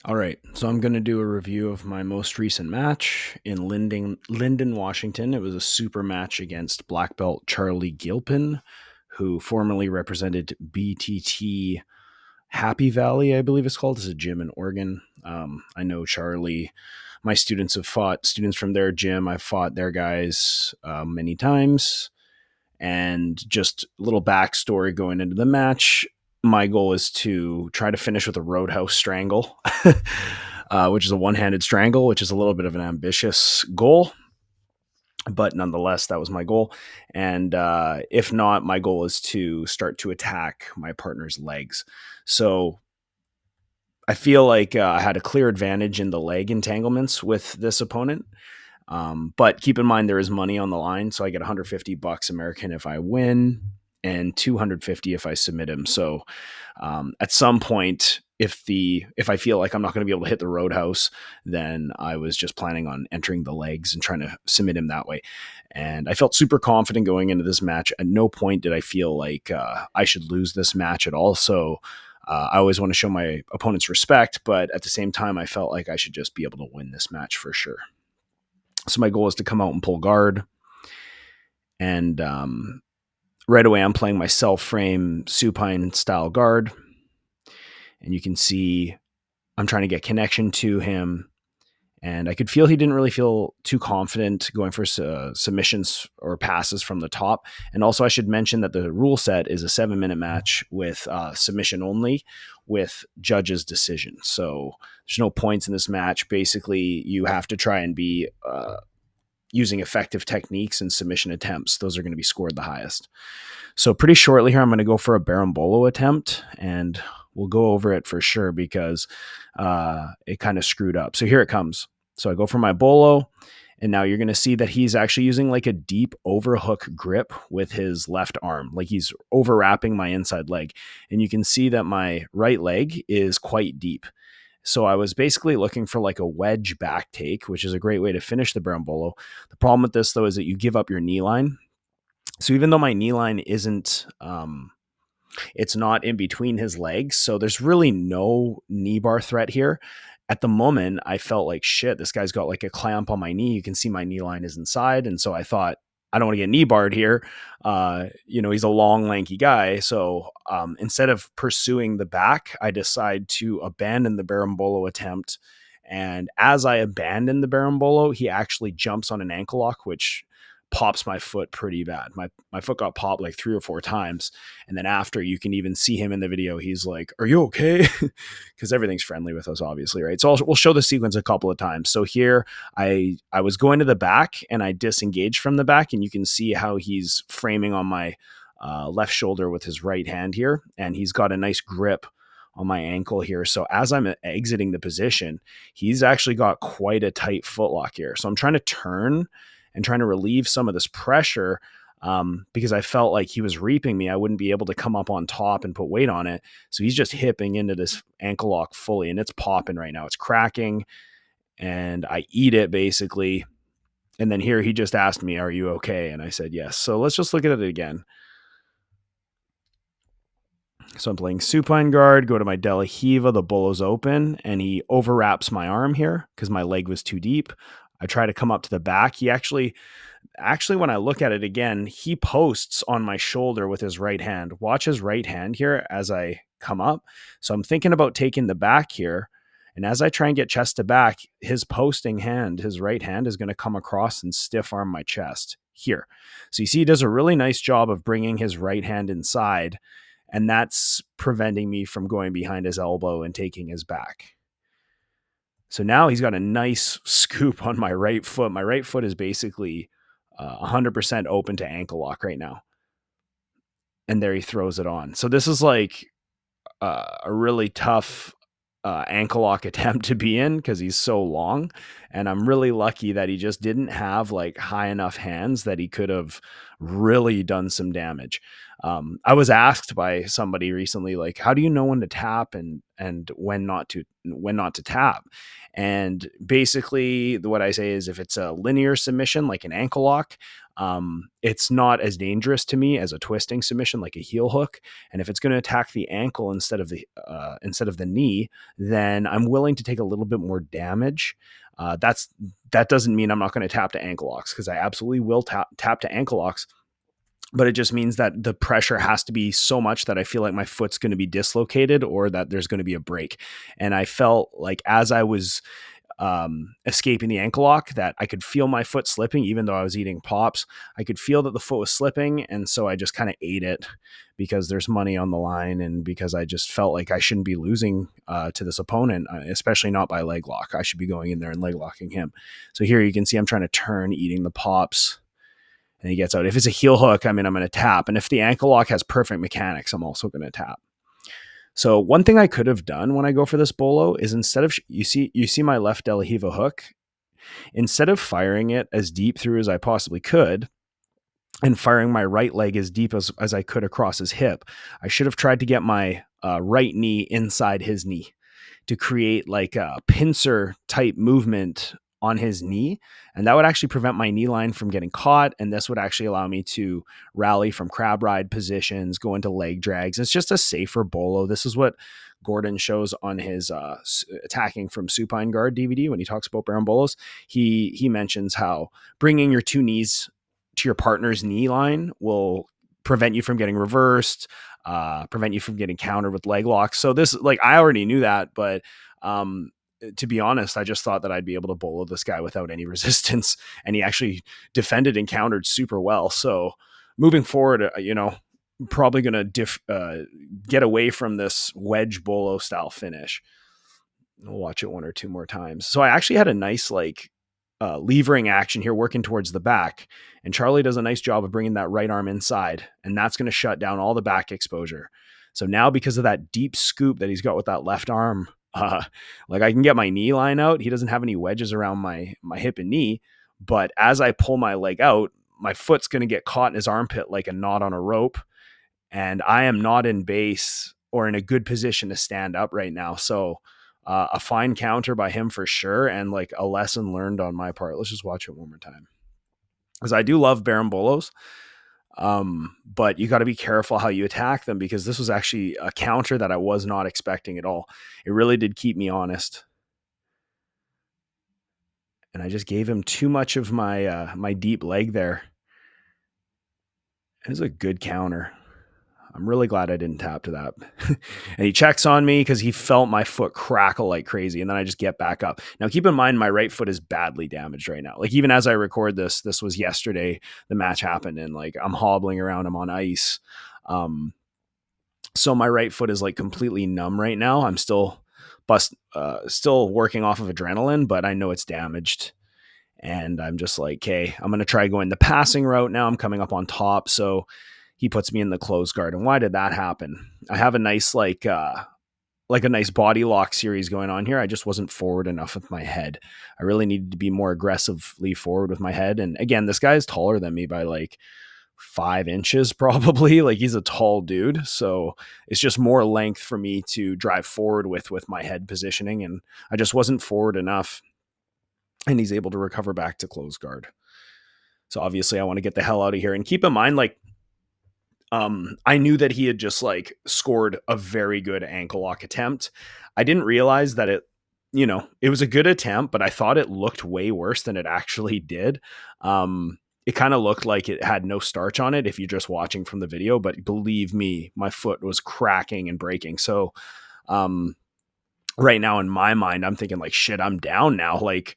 All right, so I'm going to do a review of my most recent match in Linden, Washington. It was a super match against black belt Charlie Gilpin, who formerly represented BTT Happy Valley, I believe it's called. It's a gym in Oregon. I know Charlie. My students have fought students from their gym. I've fought their guys many times. And just a little backstory going into the match. My goal is to try to finish with a roadhouse strangle, which is a one-handed strangle, which is a little bit of an ambitious goal, but nonetheless, that was my goal. And if not, my goal is to start to attack my partner's legs. So I feel like I had a clear advantage in the leg entanglements with this opponent. But keep in mind there is money on the line, so I get 150 bucks American if I win, and 250 if I submit him. So at some point, if I feel like I'm not going to be able to hit the roadhouse, then I was just planning on entering the legs and trying to submit him that way. And I felt super confident going into this match. At no point did I feel like I should lose this match at all. So I always want to show my opponents respect, but at the same time, I felt like I should just be able to win this match for sure. So my goal is to come out and pull guard. And right away, I'm playing my self-frame supine style guard. And you can see I'm trying to get connection to him. And I could feel he didn't really feel too confident going for submissions or passes from the top. And also, I should mention that the rule set is a 7-minute match with submission only with judge's decision. So there's no points in this match. Basically, you have to try and be using effective techniques and submission attempts. Those are going to be scored the highest. So pretty shortly here, I'm going to go for a berimbolo attempt, and we'll go over it for sure because it kind of screwed up. So here it comes. So I go for my bolo, and now you're going to see that he's actually using like a deep overhook grip with his left arm. Like he's overwrapping my inside leg. And you can see that my right leg is quite deep. So I was basically looking for like a wedge back take, which is a great way to finish the berimbolo. The problem with this, though, is that you give up your knee line. So even though my knee line isn't, it's not in between his legs, so there's really no knee bar threat here. At the moment, I felt like shit. This guy's got like a clamp on my knee. You can see my knee line is inside, and so I thought I don't want to get knee barred here. He's a long, lanky guy. So instead of pursuing the back, I decide to abandon the berimbolo attempt. And as I abandon the berimbolo, he actually jumps on an ankle lock, which pops my foot pretty bad. My foot got popped like 3 or 4 times. And then after, you can even see him in the video. He's like, "Are you okay?" Because everything's friendly with us, obviously, right? So we'll show the sequence a couple of times. So here, I was going to the back, and I disengaged from the back, and you can see how he's framing on my left shoulder with his right hand here, and he's got a nice grip on my ankle here. So as I'm exiting the position, he's actually got quite a tight footlock here. So I'm trying to turn and trying to relieve some of this pressure because I felt like he was reaping me. I wouldn't be able to come up on top and put weight on it. So he's just hipping into this ankle lock fully, and it's popping right now. It's cracking, and I eat it basically. And then here he just asked me, "Are you okay?" And I said, yes. So let's just look at it again. So I'm playing supine guard, go to my De La Hiva, the bolo's open, and he overwraps my arm here because my leg was too deep. I try to come up to the back. He actually, when I look at it again, he posts on my shoulder with his right hand. Watch his right hand here as I come up. So I'm thinking about taking the back here. And as I try and get chest to back, his posting hand, his right hand, is going to come across and stiff arm my chest here. So you see, he does a really nice job of bringing his right hand inside. And that's preventing me from going behind his elbow and taking his back. So now he's got a nice scoop on my right foot. My right foot is basically 100% open to ankle lock right now. And there he throws it on. So this is like a really tough ankle lock attempt to be in because he's so long. And I'm really lucky that he just didn't have like high enough hands that he could have really done some damage. I was asked by somebody recently, like, how do you know when to tap and when not to tap? And basically, what I say is, if it's a linear submission, like an ankle lock, it's not as dangerous to me as a twisting submission, like a heel hook. And if it's going to attack the ankle instead of the knee, then I'm willing to take a little bit more damage. That doesn't mean I'm not going to tap to ankle locks, because I absolutely will tap to ankle locks, but it just means that the pressure has to be so much that I feel like my foot's going to be dislocated or that there's going to be a break. And I felt like, as I was escaping the ankle lock, that I could feel my foot slipping, even though I was eating pops. I could feel that the foot was slipping. And so I just kind of ate it, because there's money on the line, and because I just felt like I shouldn't be losing to this opponent, especially not by leg lock. I should be going in there and leg locking him. So here you can see I'm trying to turn, eating the pops, and he gets out. If it's a heel hook, I mean, I'm going to tap. And if the ankle lock has perfect mechanics, I'm also going to tap. So one thing I could have done when I go for this bolo is, instead of, you see my left De La Hiva hook, instead of firing it as deep through as I possibly could and firing my right leg as deep as I could across his hip, I should have tried to get my right knee inside his knee to create like a pincer type movement on his knee. And that would actually prevent my knee line from getting caught. And this would actually allow me to rally from crab ride positions, go into leg drags. It's just a safer bolo. This is what Gordon shows on his attacking from supine guard DVD when he talks about barambolos. He mentions how bringing your two knees to your partner's knee line will prevent you from getting reversed, prevent you from getting countered with leg locks. So this, like, I already knew that, but to be honest, I just thought that I'd be able to bolo this guy without any resistance, and he actually defended and countered super well. So moving forward, probably going to get away from this wedge bolo style finish. We'll watch it one or two more times. So I actually had a nice levering action here, working towards the back, and Charlie does a nice job of bringing that right arm inside, and that's going to shut down all the back exposure. So now, because of that deep scoop that he's got with that left arm, like, I can get my knee line out. He doesn't have any wedges around my hip and knee, but as I pull my leg out, my foot's going to get caught in his armpit like a knot on a rope, and I am not in base or in a good position to stand up right now. So a fine counter by him for sure, and like a lesson learned on my part. Let's just watch it one more time, because I do love barambolos, but you got to be careful how you attack them, because this was actually a counter that I was not expecting at all. It really did keep me honest, and I just gave him too much of my deep leg there. It was a good counter. I'm really glad I didn't tap to that. And he checks on me because he felt my foot crackle like crazy. And then I just get back up. Now, keep in mind, my right foot is badly damaged right now. Like, even as I record this was yesterday, the match happened, and like, I'm hobbling around, I'm on ice. So my right foot is like completely numb right now. I'm still still working off of adrenaline, but I know it's damaged. And I'm just like, okay, I'm going to try going the passing route now. I'm coming up on top. So he puts me in the close guard. And why did that happen? I have a nice, like a nice body lock series going on here. I just wasn't forward enough with my head. I really needed to be more aggressively forward with my head. And again, this guy is taller than me by like 5 inches, probably. Like, he's a tall dude. So it's just more length for me to drive forward with my head positioning. And I just wasn't forward enough. And he's able to recover back to close guard. So obviously I want to get the hell out of here. And keep in mind, like, I knew that he had just like scored a very good ankle lock attempt. I didn't realize that it was a good attempt, but I thought it looked way worse than it actually did. It kind of looked like it had no starch on it if you're just watching from the video, but believe me, my foot was cracking and breaking. So, right now in my mind, I'm thinking like, shit, I'm down now. Like,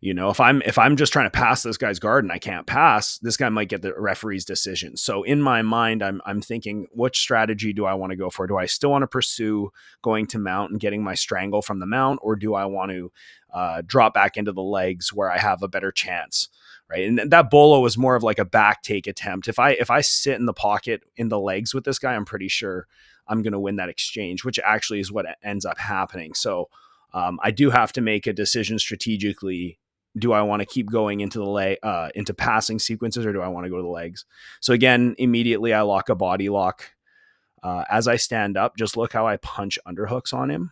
if I'm just trying to pass this guy's guard and I can't pass, this guy might get the referee's decision. So in my mind, I'm thinking, which strategy do I want to go for? Do I still want to pursue going to mount and getting my strangle from the mount, or do I want to drop back into the legs where I have a better chance? Right. And that bolo was more of like a back take attempt. If I sit in the pocket in the legs with this guy, I'm pretty sure I'm going to win that exchange, which actually is what ends up happening. So I do have to make a decision strategically do I want to keep going into the into passing sequences, or do I want to go to the legs? So again, immediately I lock a body lock. As I stand up, just look how I punch underhooks on him.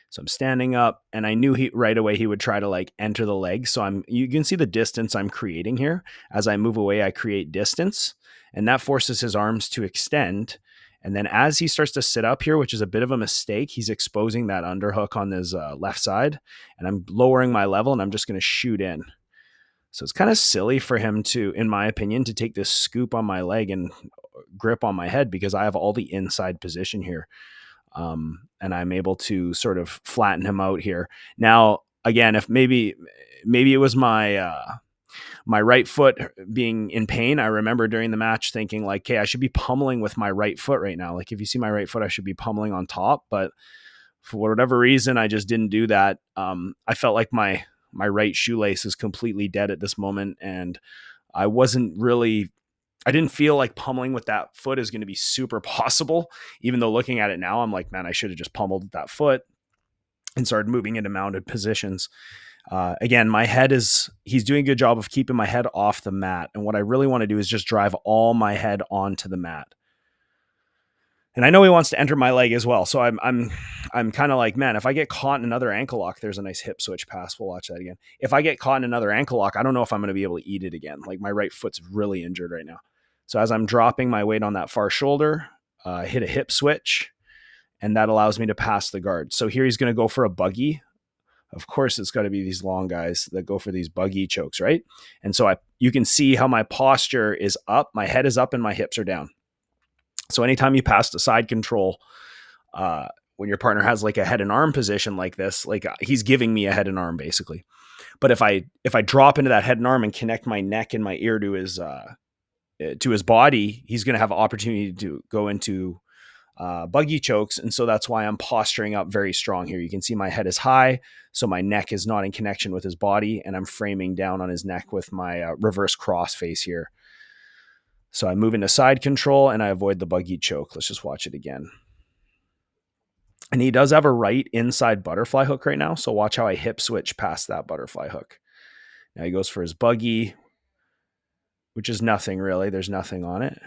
So I'm standing up, and I knew he right away he would try to like enter the leg. So you can see the distance I'm creating here. As I move away, I create distance, and that forces his arms to extend. And then as he starts to sit up here, which is a bit of a mistake, he's exposing that underhook on his left side, and I'm lowering my level, and I'm just going to shoot in. So it's kind of silly for him to, in my opinion, to take this scoop on my leg and grip on my head, because I have all the inside position here. And I'm able to sort of flatten him out here. Now, again, if maybe it was my right foot being in pain. I remember during the match thinking like, okay, I should be pummeling with my right foot right now. Like if you see my right foot, I should be pummeling on top. But for whatever reason, I just didn't do that. I felt like my right shoelace is completely dead at this moment, and I didn't feel like pummeling with that foot is going to be super possible. Even though looking at it now, I'm like, man, I should have just pummeled with that foot and started moving into mounted positions. Again, he's doing a good job of keeping my head off the mat. And what I really want to do is just drive all my head onto the mat. And I know he wants to enter my leg as well. So I'm kind of like, man, if I get caught in another ankle lock, there's a nice hip switch pass. We'll watch that again. If I get caught in another ankle lock, I don't know if I'm going to be able to eat it again. Like my right foot's really injured right now. So as I'm dropping my weight on that far shoulder, hit a hip switch, and that allows me to pass the guard. So here he's going to go for a buggy. Of course, it's got to be these long guys that go for these buggy chokes, right? And so you can see how my posture is up, my head is up, and my hips are down. So anytime you pass the side control, when your partner has like a head and arm position like this, like he's giving me a head and arm basically. But if I drop into that head and arm and connect my neck and my ear to his body, he's going to have an opportunity to go into buggy chokes. And so that's why I'm posturing up very strong here. You can see my head is high, so my neck is not in connection with his body, and I'm framing down on his neck with my reverse cross face here. So I move into side control and I avoid the buggy choke. Let's just watch it again. And he does have a right inside butterfly hook right now. So watch how I hip switch past that butterfly hook. Now he goes for his buggy, which is nothing really. There's nothing on it.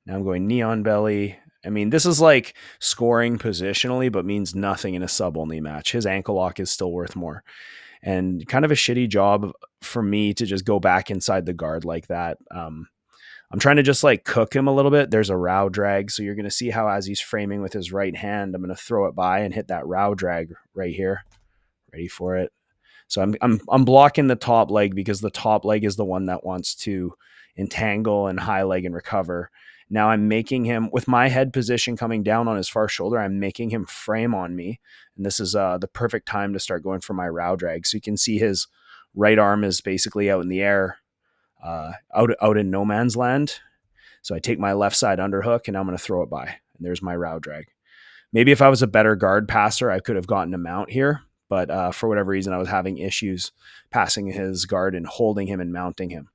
Now I'm going knee on belly. I mean, this is like scoring positionally, but means nothing in a sub-only match. His ankle lock is still worth more. And kind of a shitty job for me to just go back inside the guard like that. I'm trying to just like cook him a little bit. There's a row drag. So you're going to see how as he's framing with his right hand, I'm going to throw it by and hit that row drag right here. Ready for it. So I'm blocking the top leg because the top leg is the one that wants to entangle and high leg and recover. Now I'm making him, with my head position coming down on his far shoulder, I'm making him frame on me. And this is the perfect time to start going for my row drag. So you can see his right arm is basically out in the air, out in no man's land. So I take my left side underhook and I'm going to throw it by. And there's my row drag. Maybe if I was a better guard passer, I could have gotten a mount here. But for whatever reason, I was having issues passing his guard and holding him and mounting him.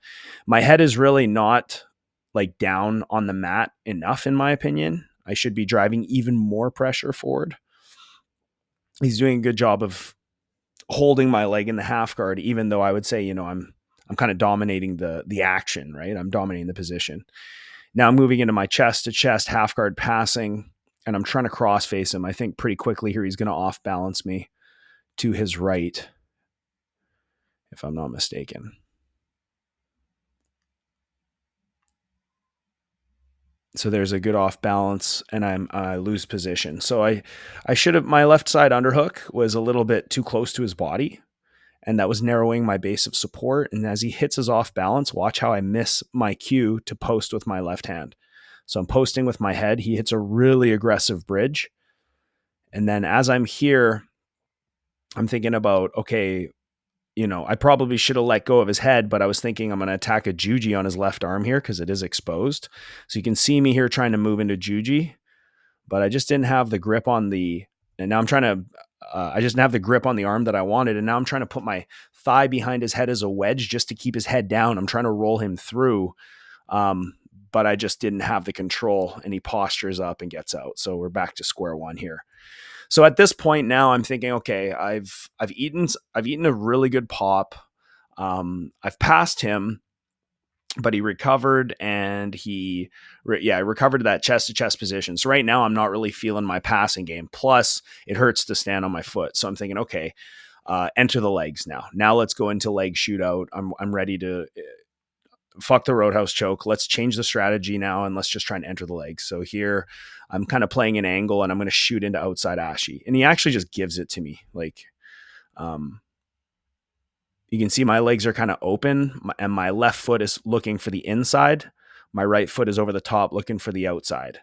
My head is really not like down on the mat enough, in my opinion. I should be driving even more pressure forward. He's doing a good job of holding my leg in the half guard, even though I would say, I'm kind of dominating the action, right? I'm dominating the position. Now I'm moving into my chest to chest half guard passing, and I'm trying to cross face him. I think pretty quickly here he's going to off balance me to his right, if I'm not mistaken. So there's a good off balance, and I lose position. So I should have, my left side underhook was a little bit too close to his body, and that was narrowing my base of support. And as he hits his off balance, watch how I miss my cue to post with my left hand. So I'm posting with my head. He hits a really aggressive bridge. And then as I'm here, I'm thinking about, okay, I probably should have let go of his head, but I was thinking I'm going to attack a juji on his left arm here because it is exposed. So you can see me here trying to move into juji, but I just didn't have the grip on and now I'm trying to, I just didn't have the grip on the arm that I wanted. And now I'm trying to put my thigh behind his head as a wedge just to keep his head down. I'm trying to roll him through, but I just didn't have the control, and he postures up and gets out. So we're back to square one here. So at this point now, I'm thinking, okay, I've eaten a really good pop. I've passed him, but he recovered and recovered that chest to chest position. So right now I'm not really feeling my passing game. Plus, it hurts to stand on my foot. So I'm thinking, okay, enter the legs now. Now let's go into leg shootout. I'm ready to fuck the roadhouse choke. Let's change the strategy now and let's just try and enter the legs. So here I'm kind of playing an angle and I'm going to shoot into outside Ashi. And he actually just gives it to me. Like, um, you can see my legs are kind of open and my left foot is looking for the inside. My right foot is over the top looking for the outside.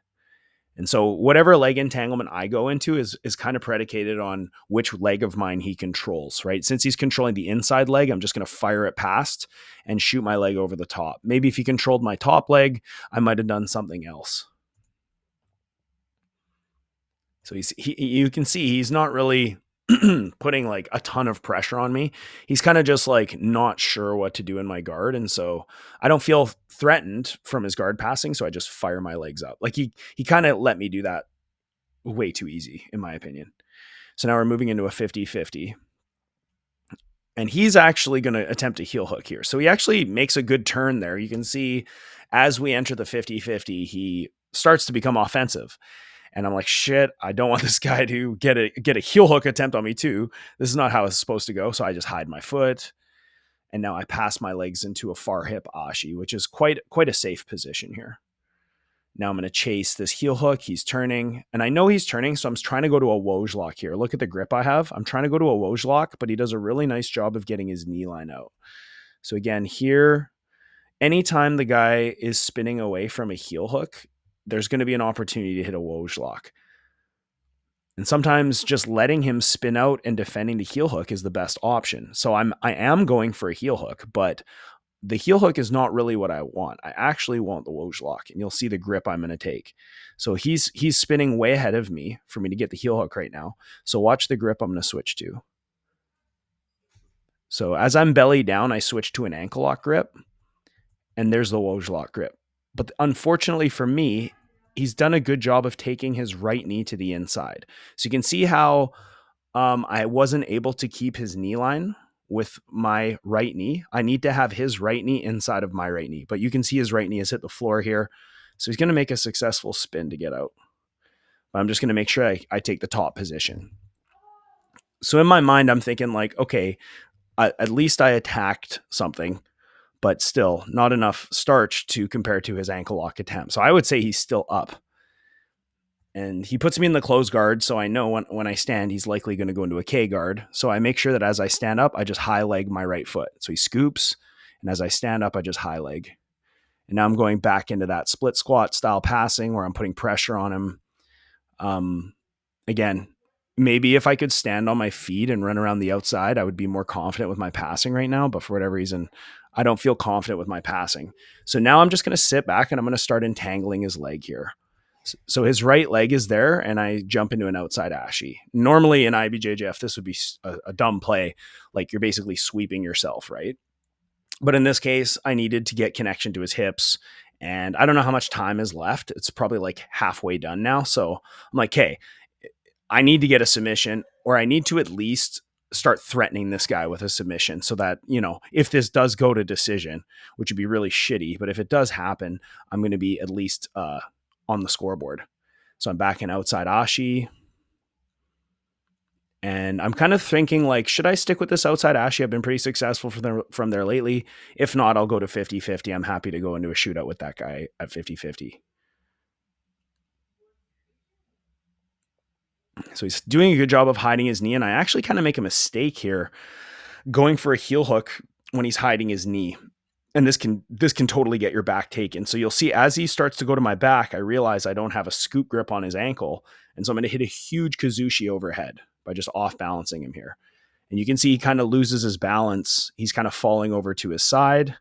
And so whatever leg entanglement I go into is kind of predicated on which leg of mine he controls, right? Since he's controlling the inside leg, I'm just going to fire it past and shoot my leg over the top. Maybe if he controlled my top leg, I might have done something else. So you can see he's not really putting like a ton of pressure on me. He's kind of just like not sure what to do in my guard. And so I don't feel threatened from his guard passing. So I just fire my legs up. Like he kind of let me do that way too easy, in my opinion. So now we're moving into a 50-50. And he's actually going to attempt a heel hook here. So he actually makes a good turn there. You can see as we enter the 50-50, he starts to become offensive. And I'm like, shit, I don't want this guy to get a heel hook attempt on me too. This is not how it's supposed to go. So I just hide my foot. And now I pass my legs into a far hip ashi, which is quite a safe position here. Now I'm going to chase this heel hook. He's turning, and I know he's turning, so I'm trying to go to a Woj lock here. Look at the grip I have. I'm trying to go to a Woj lock, but he does a really nice job of getting his knee line out. So again, here, anytime the guy is spinning away from a heel hook, there's going to be an opportunity to hit a Woj lock. And sometimes just letting him spin out and defending the heel hook is the best option. So I am going for a heel hook, but the heel hook is not really what I want. I actually want the Woj lock, and you'll see the grip I'm going to take. So he's spinning way ahead of me for me to get the heel hook right now. So watch the grip I'm going to switch to. So as I'm belly down, I switch to an ankle lock grip, and there's the Woj lock grip. But unfortunately for me, he's done a good job of taking his right knee to the inside. So you can see how I wasn't able to keep his knee line with my right knee. I need to have his right knee inside of my right knee, but you can see his right knee has hit the floor here. So he's going to make a successful spin to get out. But I'm just going to make sure I take the top position. So in my mind, I'm thinking like, okay, at least I attacked something, but still not enough starch to compare to his ankle lock attempt. So I would say he's still up. And he puts me in the close guard, so I know when I stand, he's likely going to go into a K guard. So I make sure that as I stand up, I just high leg my right foot. So he scoops, and as I stand up, I just high leg. And now I'm going back into that split squat style passing where I'm putting pressure on him. Again, maybe if I could stand on my feet and run around the outside, I would be more confident with my passing right now. But for whatever reason, I don't feel confident with my passing. So now I'm just going to sit back and I'm going to start entangling his leg here. So his right leg is there, and I jump into an outside ashi. Normally in IBJJF, this would be a dumb play. Like you're basically sweeping yourself, right? But in this case, I needed to get connection to his hips, and I don't know how much time is left. It's probably like halfway done now. So I'm like, hey, I need to get a submission, or I need to at least start threatening this guy with a submission so that, if this does go to decision, which would be really shitty, but if it does happen, I'm going to be at least on the scoreboard. So I'm back in outside ashi. And I'm kind of thinking like, should I stick with this outside ashi? I've been pretty successful from there lately. If not, I'll go to 50-50. I'm happy to go into a shootout with that guy at 50-50. So he's doing a good job of hiding his knee. And I actually kind of make a mistake here going for a heel hook when he's hiding his knee. And this can totally get your back taken. So you'll see as he starts to go to my back, I realize I don't have a scoop grip on his ankle. And so I'm going to hit a huge kazushi overhead by just off balancing him here. And you can see he kind of loses his balance. He's kind of falling over to his side.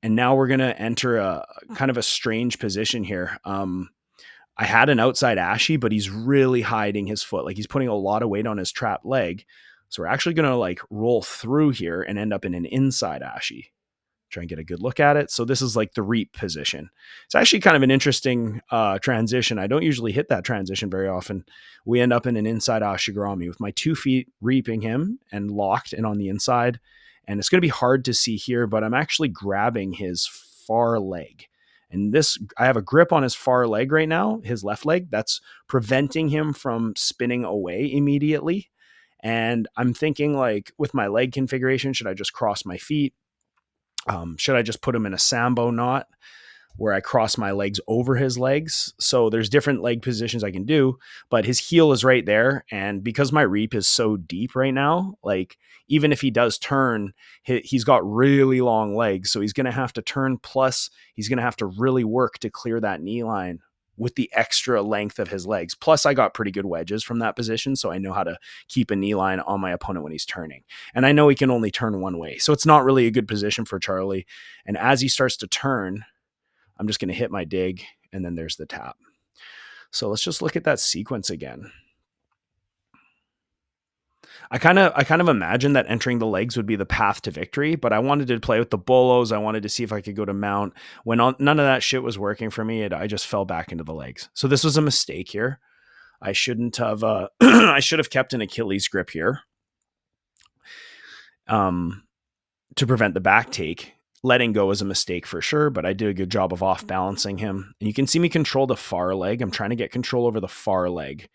And now we're going to enter a kind of a strange position here. I had an outside ashi, but he's really hiding his foot. Like he's putting a lot of weight on his trapped leg. So we're actually going to like roll through here and end up in an inside ashi. Try and get a good look at it. So this is like the reap position. It's actually kind of an interesting transition. I don't usually hit that transition very often. We end up in an inside ashigarami with my 2 feet reaping him and locked and on the inside. And it's going to be hard to see here, but I'm actually grabbing his far leg. And this, I have a grip on his far leg right now, his left leg, that's preventing him from spinning away immediately. And I'm thinking, like, with my leg configuration, should I just cross my feet? Should I just put him in a sambo knot where I cross my legs over his legs? So there's different leg positions I can do, but his heel is right there. And because my reap is so deep right now, like, even if he does turn, he's got really long legs. So he's going to have to turn. Plus he's going to have to really work to clear that knee line with the extra length of his legs. Plus I got pretty good wedges from that position. So I know how to keep a knee line on my opponent when he's turning. And I know he can only turn one way. So it's not really a good position for Charlie. And as he starts to turn, I'm just going to hit my dig, and then there's the tap. So let's just look at that sequence again. I kind of imagined that entering the legs would be the path to victory, but I wanted to play with the bolos. I wanted to see if I could go to mount. When none of that shit was working for me, I just fell back into the legs. So this was a mistake here. I shouldn't have. I should have kept an Achilles grip here, to prevent the back take. Letting go is a mistake for sure, but I did a good job of off balancing him. And you can see me control the far leg. I'm trying to get control over the far leg.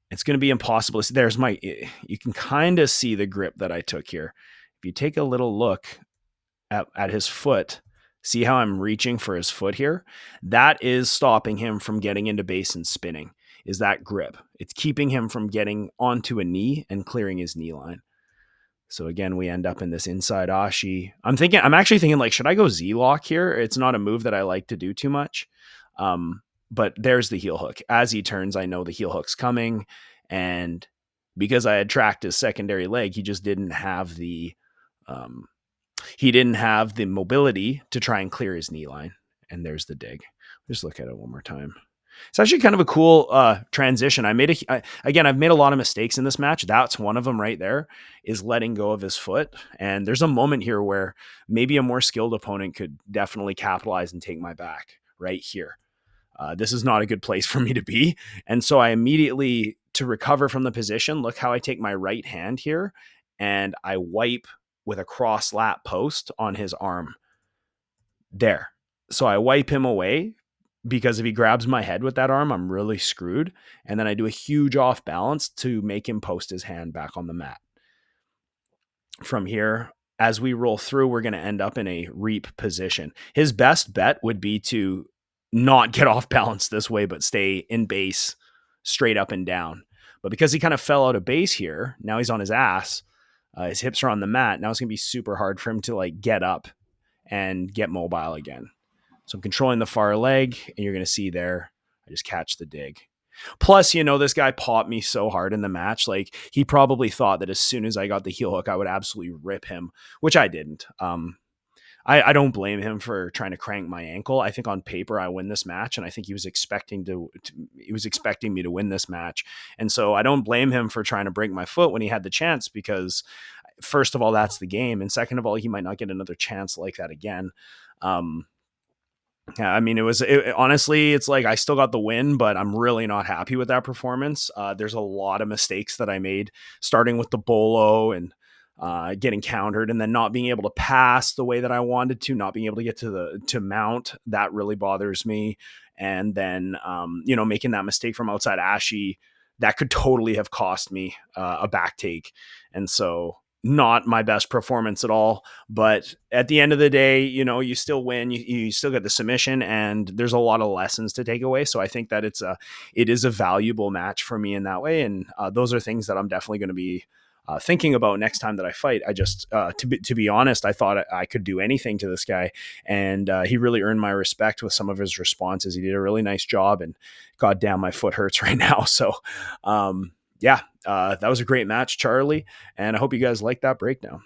It's going to be impossible. There's my, you can kind of see the grip that I took here. If you take a little look at his foot, see how I'm reaching for his foot here? That is stopping him from getting into base and spinning, is that grip. It's keeping him from getting onto a knee and clearing his knee line. So again, we end up in this inside ashi. I'm actually thinking, like, should I go Z-lock here? It's not a move that I like to do too much. But there's the heel hook. As he turns, I know the heel hook's coming. And because I had tracked his secondary leg, he just didn't have the mobility to try and clear his knee line. And there's the dig. Just look at it one more time. It's actually kind of a cool transition. I've made a lot of mistakes in this match. That's one of them right there, is letting go of his foot. And there's a moment here where maybe a more skilled opponent could definitely capitalize and take my back right here. This is not a good place for me to be. And so I immediately, to recover from the position, look how I take my right hand here and I wipe with a cross lat post on his arm there. So I wipe him away, because if he grabs my head with that arm, I'm really screwed. And then I do a huge off balance to make him post his hand back on the mat. From here, as we roll through, we're going to end up in a reap position. His best bet would be to not get off balance this way, but stay in base straight up and down. But because he kind of fell out of base here, now he's on his ass. His hips are on the mat. Now it's going to be super hard for him to, like, get up and get mobile again. So I'm controlling the far leg, and you're going to see there, I just catch the dig. Plus, this guy popped me so hard in the match. Like, he probably thought that as soon as I got the heel hook, I would absolutely rip him, which I didn't. I don't blame him for trying to crank my ankle. I think on paper I win this match, and I think he was expecting me to win this match. And so I don't blame him for trying to break my foot when he had the chance, because first of all, that's the game. And second of all, he might not get another chance like that again. Yeah, I mean, honestly, it's like I still got the win, but I'm really not happy with that performance. There's a lot of mistakes that I made, starting with the bolo and getting countered, and then not being able to pass the way that I wanted to, not being able to get to mount. That really bothers me. And then, making that mistake from outside Ashi, that could totally have cost me a back take. And so, not my best performance at all, but at the end of the day, you still win, you still get the submission, and there's a lot of lessons to take away. So I think that it is a valuable match for me in that way. And those are things that I'm definitely going to be thinking about next time that I fight. I just, to be honest, I thought I could do anything to this guy, and he really earned my respect with some of his responses. He did a really nice job, and goddamn, my foot hurts right now. So, that was a great match, Charlie, and I hope you guys like that breakdown.